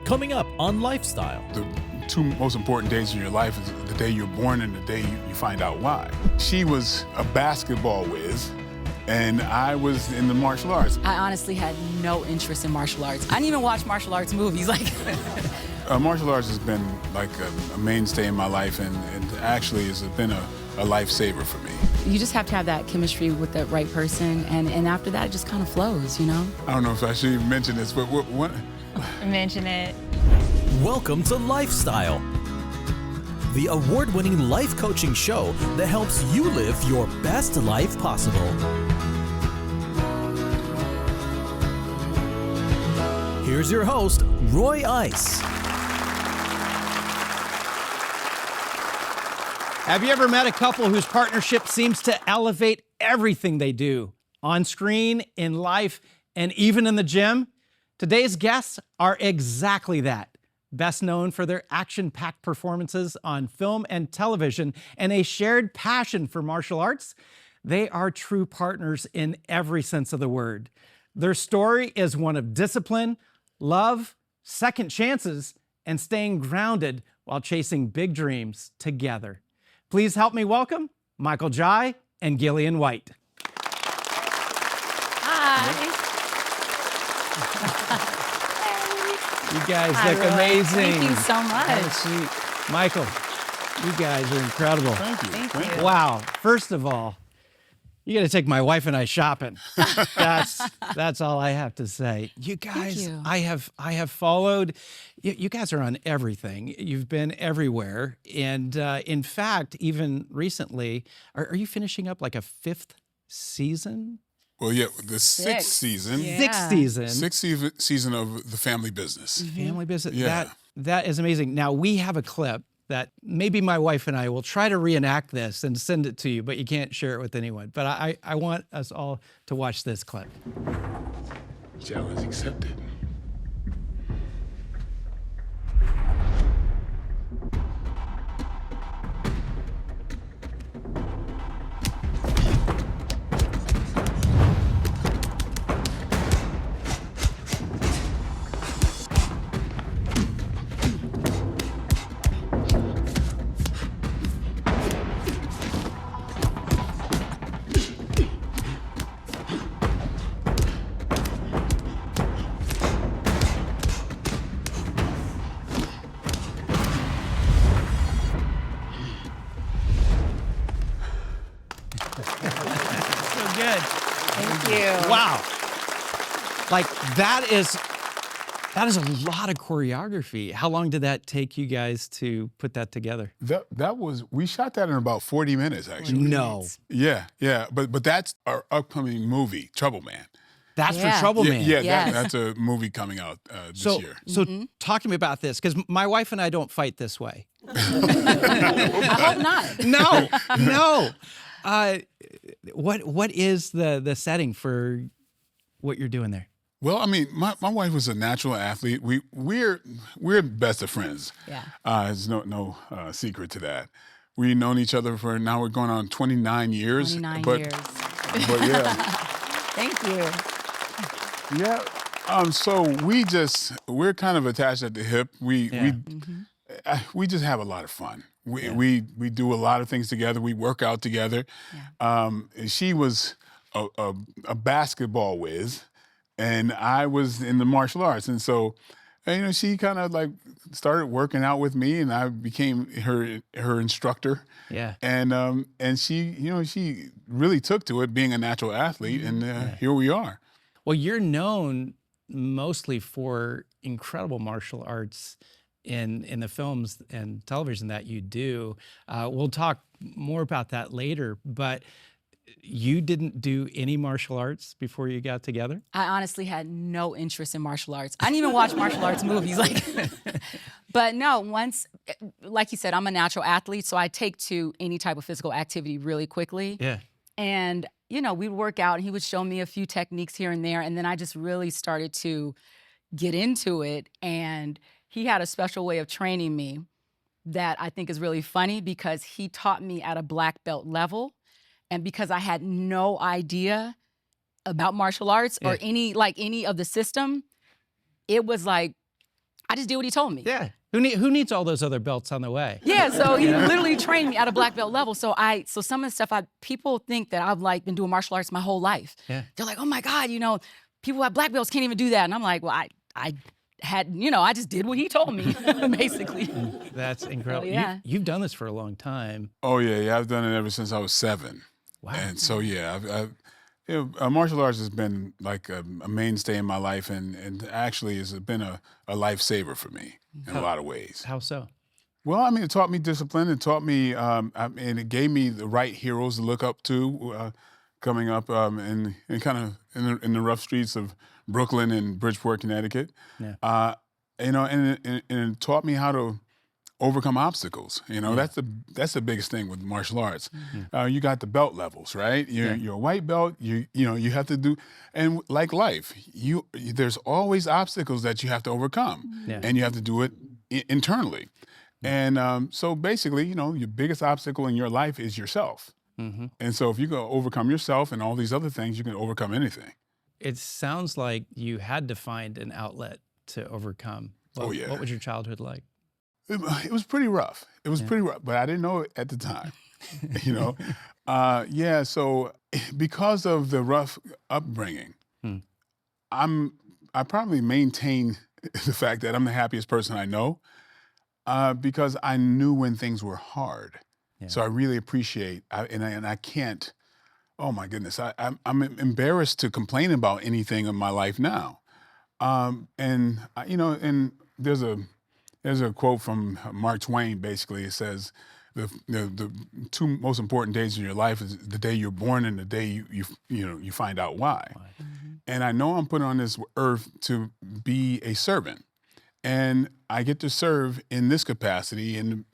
Coming up on Lifestyle. The two most important days of your life is the day you're born and the day you find out why. She was a basketball whiz, and I was in the martial arts. I honestly had no interest in martial arts. I didn't even watch martial arts movies. Martial arts has been like a mainstay in my life, and actually has been a lifesaver for me. You just have to have that chemistry with the right person, and after that, it just kind of flows, you know? I don't know if I should even mention this, but what? Mention it. Welcome to Lifestyle, the award-winning life coaching show that helps you live your best life possible. Here's your host, Roy Ice. Have you ever met a couple whose partnership seems to elevate everything they do on screen, in life, and even in the gym? Today's guests are exactly that. Best known for their action-packed performances on film and television and a shared passion for martial arts, they are true partners in every sense of the word. Their story is one of discipline, love, second chances, and staying grounded while chasing big dreams together. Please help me welcome Michael Jai and Gillian White. Hi. You guys Hi, look Roy. amazing. Thank you so much. Sweet. Michael, you guys are incredible. Thank you. Thank you. Wow. First of all, you got to take my wife and I shopping. That's all I have to say. You guys, you. I have followed. You guys are on everything. You've been everywhere, and in fact, even recently, are you finishing up like a 5th season? Well, yeah, the sixth season. Yeah. 6th season. Sixth season of the family business. Family business. Yeah. That is amazing. Now we have a clip that maybe my wife and I will try to reenact this and send it to you, but you can't share it with anyone. But I want us all to watch this clip. Challenge accepted. So good. Thank you. Wow. Like that is a lot of choreography. How long did that take you guys to put that together? We shot that in about 40 minutes, actually. No. Yeah. But that's our upcoming movie, Trouble Man. That's Yeah. for Trouble Yeah, Man. yeah, Yes. that's a movie coming out this year. So talk to me about this, because my wife and I don't fight this way. I hope not. No. What is the setting for what you're doing there? Well, I mean, my wife was a natural athlete. We're best of friends. Yeah. There's no secret to that. We've known each other for now we're going on 29 years. 29 but, years. But yeah. Thank you. Yeah. So we're kind of attached at the hip. We just have a lot of fun. We do a lot of things together. We work out together. Yeah. She was a basketball whiz, and I was in the martial arts. And so, she kind of like started working out with me, and I became her instructor. Yeah. And she, she really took to it, being a natural athlete, and here we are. Well, you're known mostly for incredible martial arts in the films and television that you do. We'll talk more about that later, but you didn't do any martial arts before you got together? I honestly had no interest in martial arts. I didn't even watch martial arts movies. But no, like you said, I'm a natural athlete, so I take to any type of physical activity really quickly. Yeah. And, we'd work out, and he would show me a few techniques here and there, and then I just really started to get into it. And he had a special way of training me that I think is really funny, because he taught me at a black belt level. And because I had no idea about martial arts or any of the system, it was like I just did what he told me. Yeah. Who needs all those other belts on the way? Yeah, so he literally trained me at a black belt level. So some of the stuff people think that I've like been doing martial arts my whole life. Yeah. They're like, oh my God, people at black belts can't even do that. And I'm like, well, I had, I just did what he told me, basically. That's incredible. Yeah. You've done this for a long time. Oh yeah, I've done it ever since I was 7. Wow. And so yeah, martial arts has been like a mainstay in my life, and actually has been a lifesaver for me in a lot of ways. How so? Well, I mean, it taught me discipline. It taught me, and it gave me the right heroes to look up to, coming up and kind of in the rough streets of Brooklyn and Bridgeport, Connecticut. Yeah. And it taught me how to overcome obstacles. That's the biggest thing with martial arts. Mm-hmm. You got the belt levels, right? You're a white belt. You have to do, and like life, there's always obstacles that you have to overcome, and you have to do it internally. And so basically, your biggest obstacle in your life is yourself. Mm-hmm. And so if you go overcome yourself and all these other things, you can overcome anything. It sounds like you had to find an outlet to overcome. Oh, yeah. What was your childhood like? It was pretty rough. It was pretty rough, but I didn't know it at the time. So because of the rough upbringing, I probably maintain the fact that I'm the happiest person I know, because I knew when things were hard. Yeah. So I really appreciate, and I can't. Oh my goodness, I'm embarrassed to complain about anything in my life now. And there's a quote from Mark Twain. Basically, it says the two most important days in your life is the day you're born and the day you find out why. Mm-hmm. And I know I'm put on this earth to be a servant, and I get to serve in this capacity in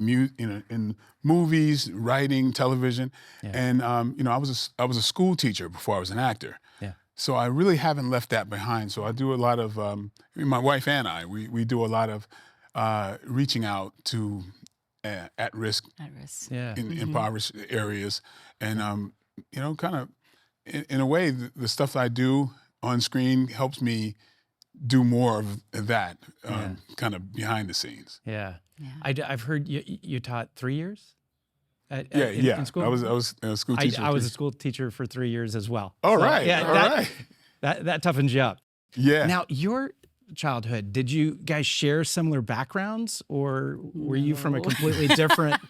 movies, writing, television, and I was a school teacher before I was an actor. Yeah. So I really haven't left that behind. So I do a lot of my wife and I we do a lot of reaching out to at-risk, Yeah. in impoverished areas, and kind of in a way, the stuff I do on screen helps me do more of that, kind of behind the scenes. Yeah. Yeah. I've heard you taught 3 years. In school. I was a school teacher. I was a school teacher for 3 years as well. All So, right. Yeah. All right. That toughens you up. Yeah. Now, your childhood, did you guys share similar backgrounds, or were you from a completely different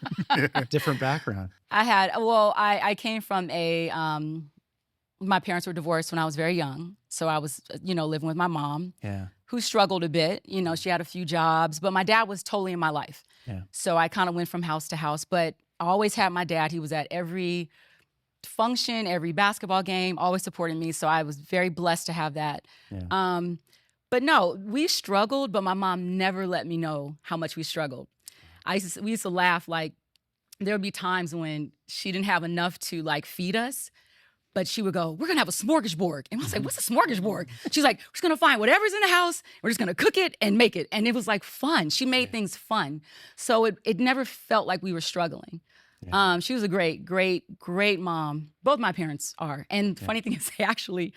background? I came from my parents were divorced when I was very young. So I was, living with my mom, who struggled a bit. She had a few jobs, but my dad was totally in my life. Yeah. So I kind of went from house to house, but I always had my dad. He was at every function, every basketball game, always supporting me. So I was very blessed to have that. Yeah. But no, we struggled, but my mom never let me know how much we struggled. We used to laugh, like there would be times when she didn't have enough to feed us, but she would go, we're gonna have a smorgasbord. And I was like, what's a smorgasbord? She's like, we're just gonna find whatever's in the house, we're just gonna cook it and make it. And it was fun. She made things fun. So it never felt like we were struggling. Yeah. She was a great, great, great mom. Both my parents are. And funny thing is they actually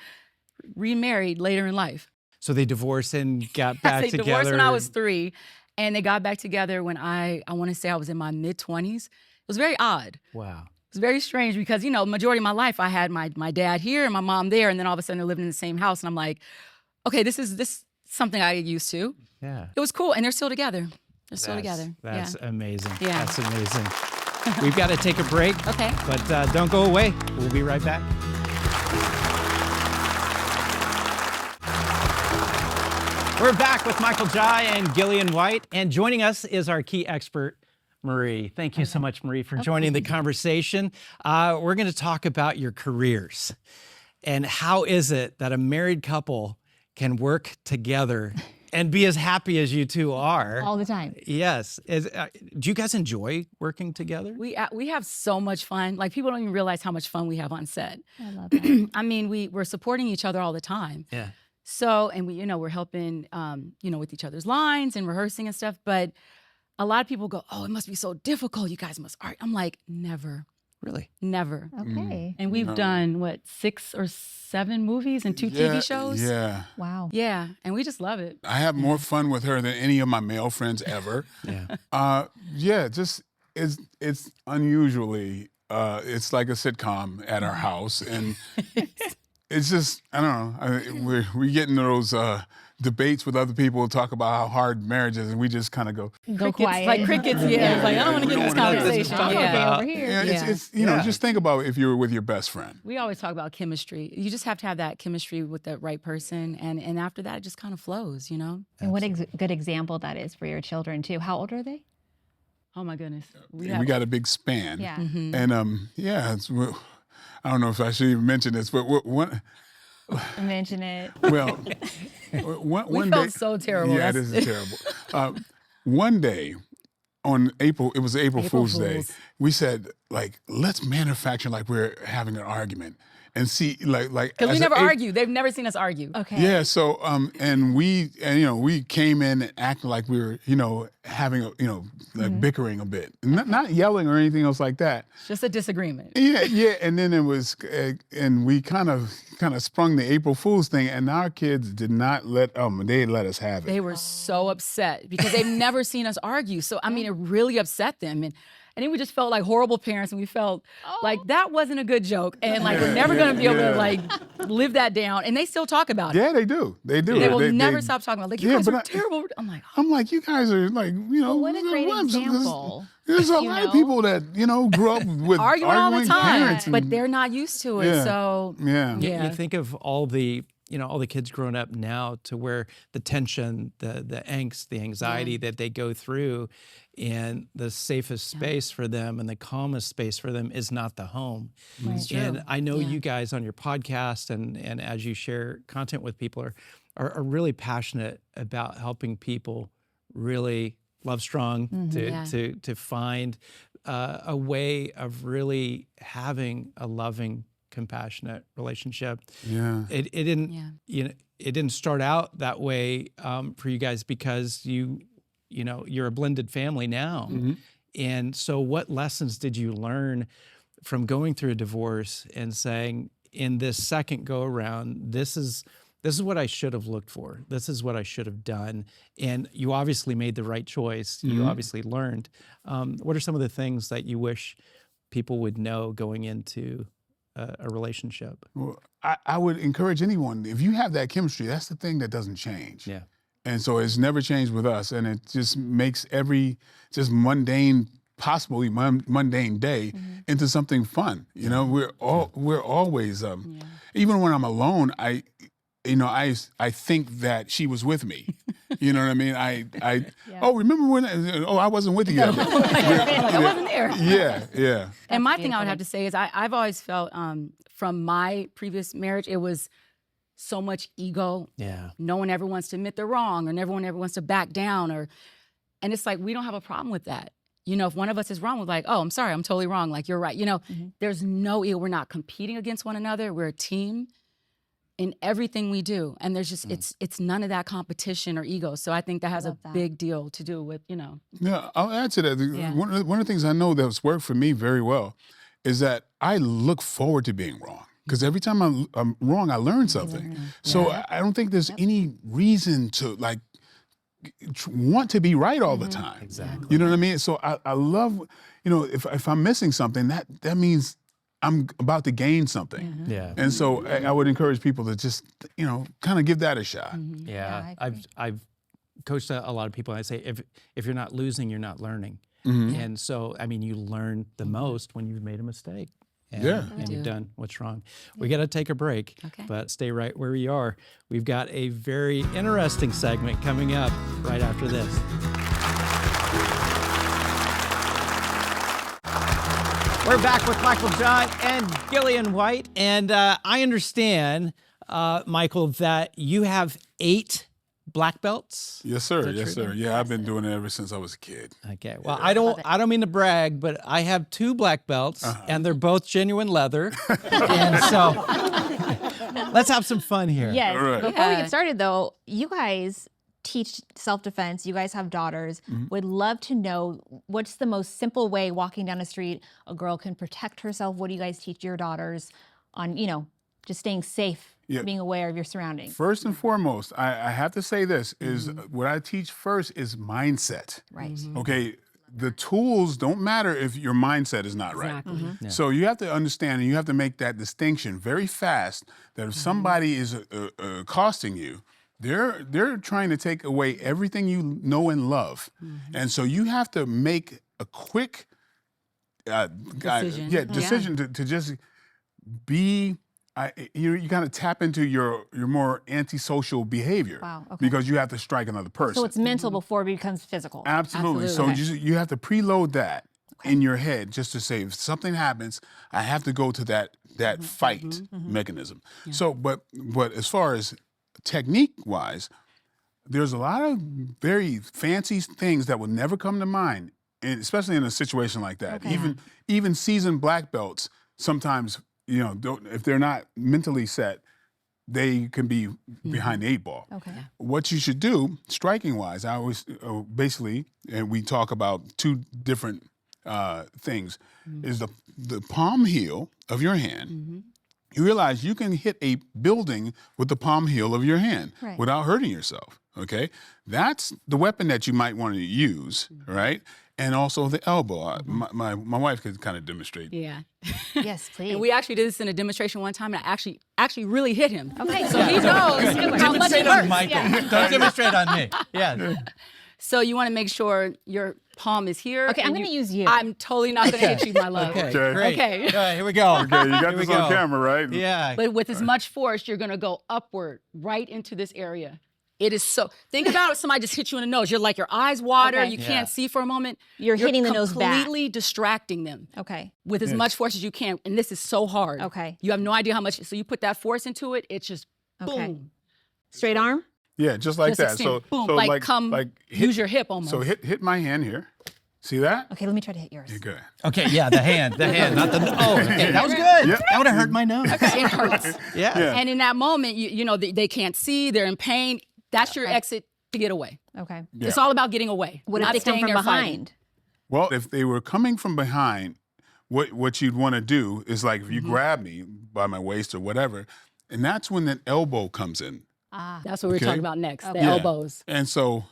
remarried later in life. So they divorced and got back together. They divorced when I was 3, and they got back together when I want to say I was in my mid-20s. It was very odd. Wow. It was very strange because, majority of my life I had my dad here and my mom there, and then all of a sudden they're living in the same house, and I'm like, okay, this is something I get used to. Yeah. It was cool, and they're still together. They're still together. That's amazing. Yeah. That's amazing. We've got to take a break. Okay. But don't go away. We'll be right back. We're back with Michael Jai and Gillian White, and joining us is our key expert, Marie. Thank you so much, Marie, for joining the conversation. We're going to talk about your careers and how is it that a married couple can work together and be as happy as you two are. All the time. Yes. Do you guys enjoy working together? We have so much fun. People don't even realize how much fun we have on set. I love that. I mean, we're supporting each other all the time. Yeah. So, and we're helping, with each other's lines and rehearsing and stuff. But a lot of people go, oh, it must be so difficult. You guys must art. I'm like, never. Really? Never. Okay. And we've done, what, 6 or 7 movies and 2 TV shows? Yeah. Wow. Yeah, and we just love it. I have more fun with her than any of my male friends ever. Yeah. Just it's unusually it's like a sitcom at our house, and it's just I don't know. We get into those debates with other people, talk about how hard marriage is, and we just kind of go Quiet. Like crickets, yeah. It's like, I don't want to we get in don't this wanna get conversation. this conversation. Yeah. Over here. Yeah, it's you know Yeah. just think about if you were with your best friend. We always talk about chemistry. You just have to have that chemistry with the right person, and after that, it just kind of flows, you know? And what good example that is for your children too. How old are they? Oh, my goodness. We got a big span. Yeah. And I don't know if I should even mention this, but one. Mention it. Well, one felt day, so terrible. Yeah, this is terrible. One day, it was April Fool's Day. Fools. We said, like, let's manufacture like we're having an argument and see, like, Because we as never a- argue. They've never seen us argue. Okay. Yeah, so we came in and acted like we were having like bickering a bit, not yelling or anything else like that. It's just a disagreement. Yeah, and then it was, and we kind of sprung the April Fool's thing, and our kids did not let us have it. They were so upset because they've never seen us argue. So, I mean, it really upset them. And then we just felt like horrible parents, and we felt like that wasn't a good joke, and like we're never going to be able to like live that down. And they still talk about it. Yeah, they do. They do. They will never stop talking about it. Like, you guys are terrible. I'm like, I'm like, you guys are like, what a great example. There's a You lot of know? people that grew up with arguing all the time, parents, and- but they're not used to it. Yeah. So yeah. You think of all the kids growing up now to where the tension, the angst, the anxiety that they go through, and the safest space for them and the calmest space for them is not the home. Right. And I know you guys on your podcast and as you share content with people are really passionate about helping people really love strong to find a way of really having a loving, compassionate relationship. Yeah. It didn't it didn't start out that way for you guys because you're a blended family now. And so what lessons did you learn from going through a divorce and saying, in this second go around, this is what I should have looked for. This is what I should have done. And you obviously made the right choice. You obviously learned. What are some of the things that you wish people would know going into a relationship? Well, I would encourage anyone, if you have that chemistry, that's the thing that doesn't change. Yeah. And so it's never changed with us, and it just makes every just possibly mundane day into something fun. We're always even when I'm alone, I think that she was with me. You know what I mean? Remember when? I wasn't with you. That day. I wasn't there. Yeah. And my thing I would have to say is I've always felt from my previous marriage, it was so much ego. Yeah. No one ever wants to admit they're wrong, or no one ever wants to back down, and it's like we don't have a problem with that. If one of us is wrong, we're like, oh, I'm sorry, I'm totally wrong. Like, you're right. There's no ego. We're not competing against one another. We're a team in everything we do. And there's just, it's none of that competition or ego. So I think that has a big deal to do with, Yeah, I'll add to that. One of the things I know that's worked for me very well is that I look forward to being wrong. Because every time I'm wrong, I learn something. So I don't think there's any reason to want to be right all the time. Exactly. You know what I mean? So I love, if I'm missing something, that means I'm about to gain something. Yeah. And so I would encourage people to just, kind of give that a shot. Yeah. I agree. I've coached a lot of people, and I say, if you're not losing, you're not learning. And so, I mean, you learn the most when you've made a mistake. And, and you've done what's wrong. We got to take a break, but stay right where you are. We've got a very interesting segment coming up right after this. We're back with Michael John and Gillian White. And I understand, Michael, that you have 8 black belts. Yes, sir. Yes, sir. Yeah, I've been doing it ever since I was a kid. Okay. Well, I don't mean to brag, but I have 2 black belts, and they're both genuine leather. And so let's have some fun here. Yes. All right. Before we get started, though, you guys teach self-defense. You guys have daughters. Would love to know what's the most simple way walking down the street a girl can protect herself. What do you guys teach your daughters on, just staying safe, being aware of your surroundings? First and foremost, I have to say this is what I teach first is mindset. Right. Okay, the tools don't matter if your mindset is not right. So you have to understand, and you have to make that distinction very fast, that if somebody is accosting you, they're trying to take away everything you know and love. And so you have to make a quick decision to just be. You kind of tap into your more antisocial behavior. Wow, okay. Because you have to strike another person. So it's mental before it becomes physical. Absolutely. So you have to preload that in your head just to say, if something happens, I have to go to that fight mechanism. So, but as far as technique-wise, there's a lot of very fancy things that will never come to mind, and especially in a situation like that. Even seasoned black belts sometimes, if they're not mentally set, they can be behind the 8 ball. Okay. What you should do, striking-wise, I always basically, and we talk about 2 different things, is the palm heel of your hand. You realize you can hit a building with the palm heel of your hand without hurting yourself, okay? That's the weapon that you might want to use, right? And also the elbow. My wife could kind of demonstrate. Yeah. Yes, please. And we actually did this in a demonstration one time, and I actually really hit him. Okay, So he knows how much it Demonstrate on hurts. Michael. Don't demonstrate on me. Yeah. So you want to make sure your palm is here. Okay, I'm and going to use you. I'm totally not going to hit you, my love. Okay. Okay. Great. Okay. All right, here we go. Okay, you got Here we this on go. camera, right? Yeah. But with as much force, you're going to go upward right into this area. It is so. Think about somebody just hit you in the nose. You're like your eyes water. Okay. You can't see for a moment. You're hitting the nose back. completely distracting them Okay. with as much force as you can. And this is so hard. Okay. You have no idea how much. So you put that force into it. It's just Okay. boom. Straight arm? Yeah, just like Just that. extend. So boom. so like use your hip almost. So hit my hand here. See that? Okay, let me try to hit yours. You're good. Okay, yeah, the hand, not the. Oh, okay, that was good. Yep. That would have hurt my nose. It hurts. Yeah. And in that moment, they can't see. They're in pain. That's your exit to get away. Okay. Yeah. It's all about getting away. What if not they come staying from there fighting. behind? Well, if they were coming from behind, what you'd want to do is like if you grab me by my waist or whatever, and that's when the elbow comes in. That's what we're Okay. talking about next. The Yeah. elbows. And so,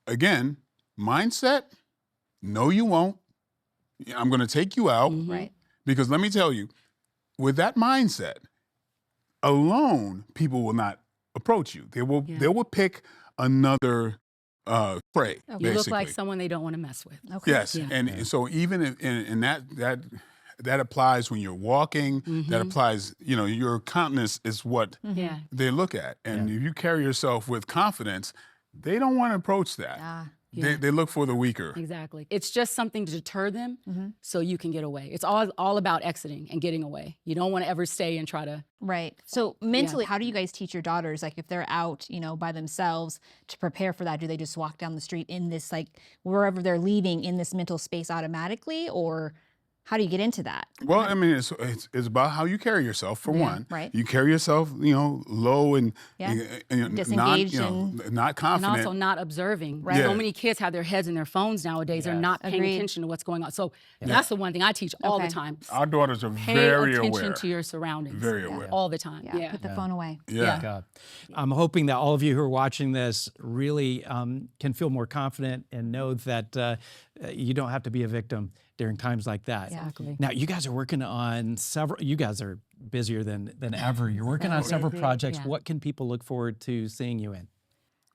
again, mindset, no, you won't. I'm going to take you out. Right. Because let me tell you, with that mindset alone, people will not approach you. They will pick another prey. You basically. look like someone they don't want to mess with. Okay. Yes, Yeah. and so even in that applies when you're walking. That applies. Your countenance is what Yeah. they look at, and if you carry yourself with confidence, they don't want to approach that. Yeah. They look for the weaker. Exactly. It's just something to deter them so you can get away. It's all about exiting and getting away. You don't want to ever stay and try to. Right. So mentally, how do you guys teach your daughters, like if they're out, by themselves to prepare for that? Do they just walk down the street in this, like wherever they're leaving in this mental space automatically, or how do you get into that? Well, I mean, it's about how you carry yourself, for one. right. You carry yourself, low and, Disengaged not And confident. also not observing. Right. Yeah. So many kids have their heads in their phones nowadays. They're not paying Agreed. attention to what's going on. So that's the one thing I teach all the Okay. time. Our daughters are Pay very attention aware. to your surroundings. Very aware. All the time. Yeah. Yeah. Put the phone away. Yeah. God. I'm hoping that all of you who are watching this really can feel more confident and know that you don't have to be a victim during times like that. Exactly. Now, you guys are working on several, you guys are busier than ever. You're working on several projects. Yeah. What can people look forward to seeing you in?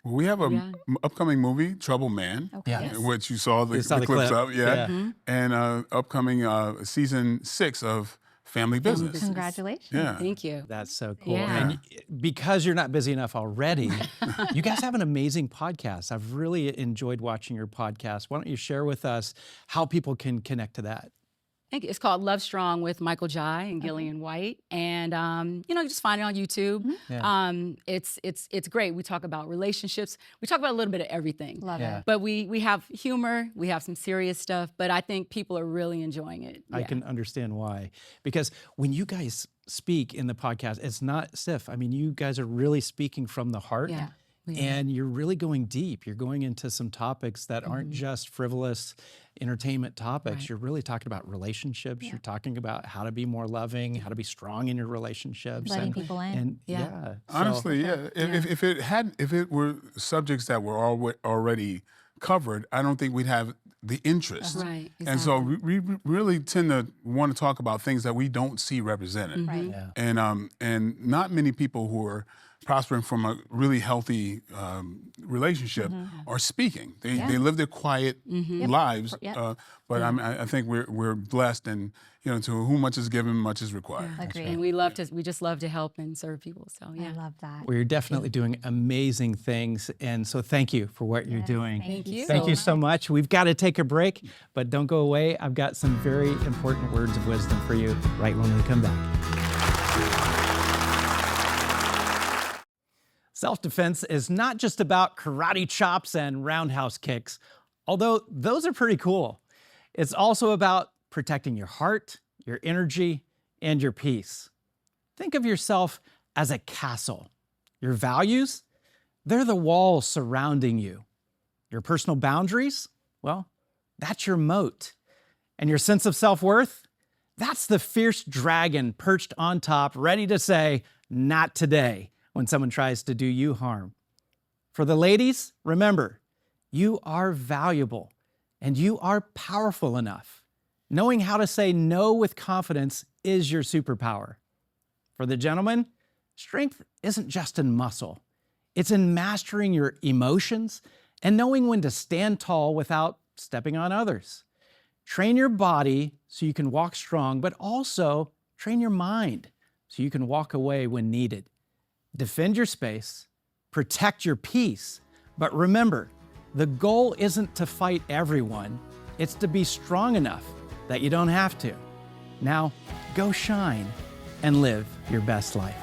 Well, we have a upcoming movie, Trouble Man, Yeah. which you saw the saw the clips clip. of, and upcoming season 6 of Family Business. Congratulations. Yeah. Thank you. That's so cool. Yeah. And because you're not busy enough already, you guys have an amazing podcast. I've really enjoyed watching your podcast. Why don't you share with us how people can connect to that? Thank you. It's called Love Strong with Michael Jai and Gillian White, and you just find it on YouTube. It's great. We talk about relationships. We talk about a little bit of everything. Love Yeah. it. But we have humor. We have some serious stuff. But I think people are really enjoying it. I can understand why. Because when you guys speak in the podcast, it's not stiff. I mean, you guys are really speaking from the heart. Yeah. And you're really going deep. You're going into some topics that aren't just frivolous entertainment topics. Right. You're really talking about relationships. You're talking about how to be more loving, how to be strong in your relationships. Letting people in. And Yeah. Honestly, If it were subjects that were already covered, I don't think we'd have the interest. Right, And so we really tend to want to talk about things that we don't see represented. Right. Yeah. And not many people who are prospering from a really healthy relationship are speaking. They live their quiet lives. Yep. But I think we're blessed, and to whom much is given, much is required. Agreed. And we just love to help and serve people. So yeah. I love that. Well, you're definitely doing amazing things. And so thank you for what you're doing. Thank you. Thank you so much. We've got to take a break, but don't go away. I've got some very important words of wisdom for you right when we come back. Self-defense is not just about karate chops and roundhouse kicks, although those are pretty cool. It's also about protecting your heart, your energy, and your peace. Think of yourself as a castle. Your values, they're the walls surrounding you. Your personal boundaries, well, that's your moat. And your sense of self-worth, that's the fierce dragon perched on top, ready to say, "Not today," when someone tries to do you harm. For the ladies, remember, you are valuable and you are powerful enough. Knowing how to say no with confidence is your superpower. For the gentlemen, strength isn't just in muscle. It's in mastering your emotions and knowing when to stand tall without stepping on others. Train your body so you can walk strong, but also train your mind so you can walk away when needed. Defend your space, protect your peace, but remember, the goal isn't to fight everyone, it's to be strong enough that you don't have to. Now, go shine and live your best life.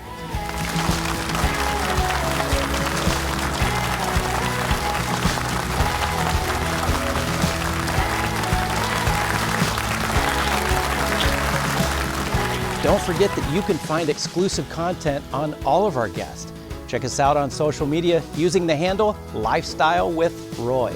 Don't forget that you can find exclusive content on all of our guests. Check us out on social media using the handle Lifestyle with Roy.